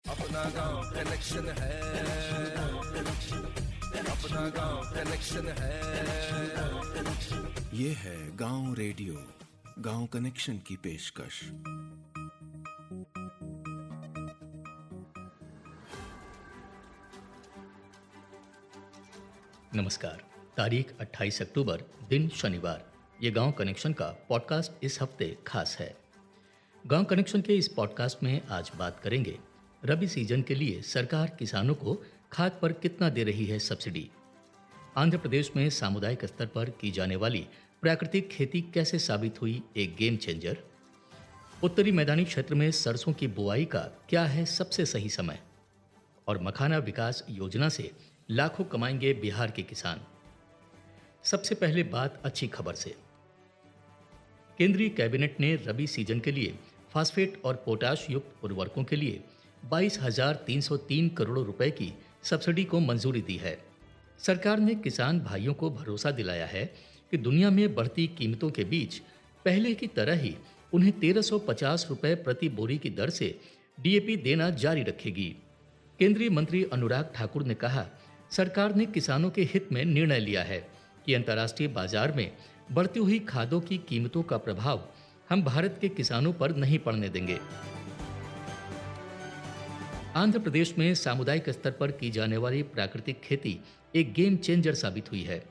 अपना गांव कनेक्शन है, अपना गांव कनेक्शन है। ये है गांव रेडियो, गांव कनेक्शन की पेशकश। नमस्कार। तारीख 28 अक्टूबर, दिन शनिवार। ये गांव कनेक्शन का पॉडकास्ट इस हफ्ते खास है। गांव कनेक्शन के इस पॉडकास्ट में आज बात करेंगे रबी सीजन के लिए सरकार किसानों को खाद पर कितना दे रही है सब्सिडी। आंध्र प्रदेश में सामुदायिक स्तर पर की जाने वाली प्राकृतिक खेती कैसे साबित हुई एक गेम चेंजर। उत्तरी मैदानी क्षेत्र में सरसों की बुआई का क्या है सबसे सही समय, और मखाना विकास योजना से लाखों कमाएंगे बिहार के किसान। सबसे पहले बात अच्छी खबर से। केंद्रीय कैबिनेट ने रबी सीजन के लिए फास्फेट और पोटाश युक्त उर्वरकों के लिए 22,303 करोड़ रुपए की सब्सिडी को मंजूरी दी है। सरकार ने किसान भाइयों को भरोसा दिलाया है कि दुनिया में बढ़ती कीमतों के बीच पहले की तरह ही उन्हें 1,350 रुपए प्रति बोरी की दर से डीएपी देना जारी रखेगी। केंद्रीय मंत्री अनुराग ठाकुर ने कहा, सरकार ने किसानों के हित में निर्णय लिया है कि अंतर्राष्ट्रीय बाजार में बढ़ती हुई खादों की कीमतों का प्रभाव हम भारत के किसानों पर नहीं पड़ने देंगे। आंध्र प्रदेश में सामुदायिक स्तर पर की जाने वाली प्राकृतिक खेती एक गेम चेंजर साबित हुई है।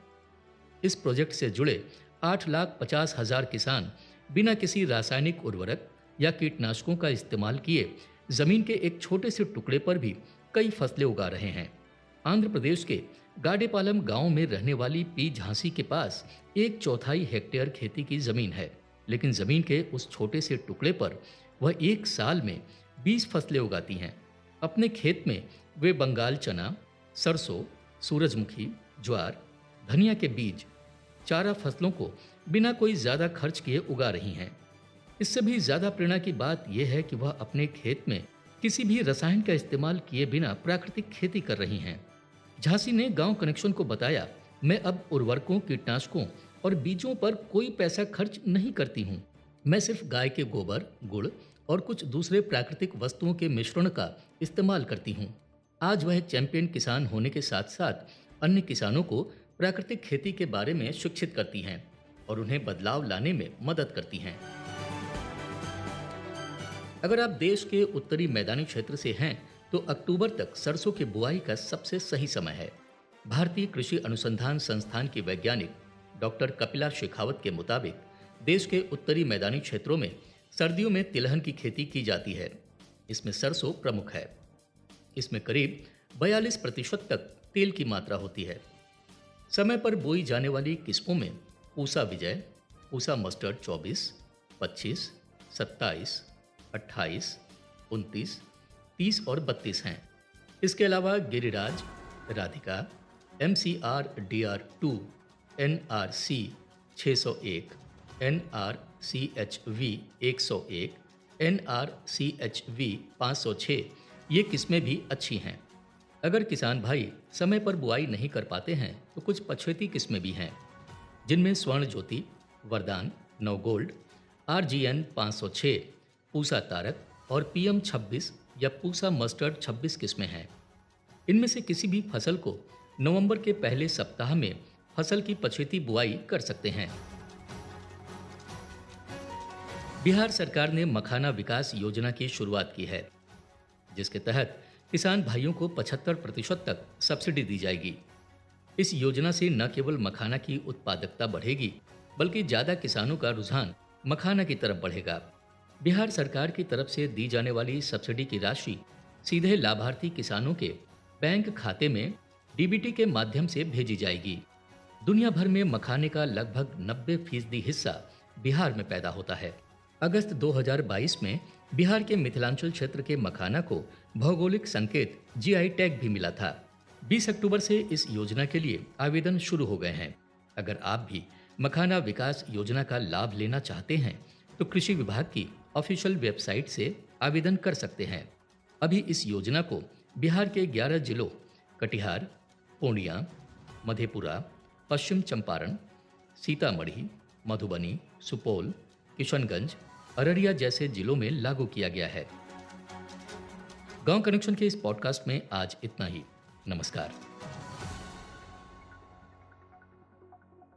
इस प्रोजेक्ट से जुड़े 8,50,000 किसान बिना किसी रासायनिक उर्वरक या कीटनाशकों का इस्तेमाल किए जमीन के एक छोटे से टुकड़े पर भी कई फसलें उगा रहे हैं। आंध्र प्रदेश के गाडेपालम गांव में रहने वाली पी झांसी के पास 1/4 हेक्टेयर खेती की जमीन है, लेकिन जमीन के उस छोटे से टुकड़े पर वह एक साल में 20 फसलें उगाती हैं। अपने खेत में वे बंगाल चना, सरसों, सूरजमुखी, ज्वार, धनिया के बीज, चारा फसलों को बिना कोई ज्यादा खर्च किए उगा रही हैं। इससे भी ज्यादा प्रेरणा की बात यह है कि वह अपने खेत में किसी भी रसायन का इस्तेमाल किए बिना प्राकृतिक खेती कर रही हैं। झांसी ने गांव कनेक्शन को बताया, मैं अब उर्वरकों, कीटनाशकों और बीजों पर कोई पैसा खर्च नहीं करती हूँ। मैं सिर्फ गाय के गोबर, गुड़ और कुछ दूसरे प्राकृतिक वस्तुओं के मिश्रण का इस्तेमाल करती हूँ। आज वह चैंपियन किसान होने के साथ साथ अन्य किसानों को प्राकृतिक खेती के बारे में शिक्षित करती हैं और उन्हें बदलाव लाने में मदद करती हैं। अगर आप देश के उत्तरी मैदानी क्षेत्र से हैं तो अक्टूबर तक सरसों की बुआई का सबसे सही समय है। भारतीय कृषि अनुसंधान संस्थान की वैज्ञानिक डॉक्टर कपिला शेखावत के मुताबिक देश के उत्तरी मैदानी क्षेत्रों में सर्दियों में तिलहन की खेती की जाती है। इसमें सरसों प्रमुख है। इसमें करीब 42% तक तेल की मात्रा होती है। समय पर बोई जाने वाली किस्मों में पूसा विजय, पूसा मस्टर्ड 24, 25, 27, 28, 29, 30 और 32 हैं। इसके अलावा Giriraj, Radhika, MCR DR2, NRC 601, NRCHV 101, NRCHV 506 ये किस्में भी अच्छी हैं। अगर किसान भाई समय पर बुआई नहीं कर पाते हैं तो कुछ पछेती किस्में भी हैं, जिनमें स्वर्ण ज्योति, वरदान, नवगोल्ड, RGN 506, पूसा तारक और PM 26 या पूसा मस्टर्ड 26 किस्में हैं। इनमें से किसी भी फसल को नवंबर के पहले सप्ताह में फसल की पछेती बुआई कर सकते हैं। बिहार सरकार ने मखाना विकास योजना की शुरुआत की है, जिसके तहत किसान भाइयों को 75% तक सब्सिडी दी जाएगी। इस योजना से न केवल मखाना की उत्पादकता बढ़ेगी, बल्कि ज्यादा किसानों का रुझान मखाना की तरफ बढ़ेगा। बिहार सरकार की तरफ से दी जाने वाली सब्सिडी की राशि सीधे लाभार्थी किसानों के बैंक खाते में डीबीटी के माध्यम से भेजी जाएगी। दुनिया भर में मखाने का लगभग 90% हिस्सा बिहार में पैदा होता है। अगस्त 2022 में बिहार के मिथिलांचल क्षेत्र के मखाना को भौगोलिक संकेत GI टैग भी मिला था। 20 अक्टूबर से इस योजना के लिए आवेदन शुरू हो गए हैं। अगर आप भी मखाना विकास योजना का लाभ लेना चाहते हैं तो कृषि विभाग की ऑफिशियल वेबसाइट से आवेदन कर सकते हैं। अभी इस योजना को बिहार के 11 जिलों कटिहार, पूर्णिया, मधेपुरा, पश्चिम चंपारण, सीतामढ़ी, मधुबनी, सुपौल, किशनगंज, अररिया जैसे जिलों में लागू किया गया है। गांव कनेक्शन के इस पॉडकास्ट में आज इतना ही। नमस्कार।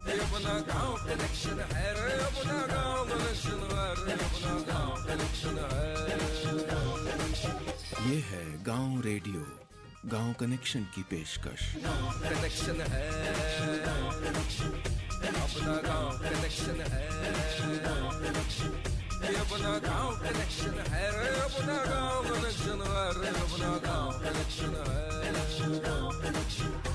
ये अपना गांव कनेक्शन है रे, अपना गांव कनेक्शन है रे, अपना गांव कनेक्शन है। ये है गांव रेडियो, गांव कनेक्शन की पेशकश। कनेक्शन है, अपना गांव कनेक्शन है। ये अपना गांव कनेक्शन है रे, अपना गांव कनेक्शन है रे, अपना गांव कनेक्शन है।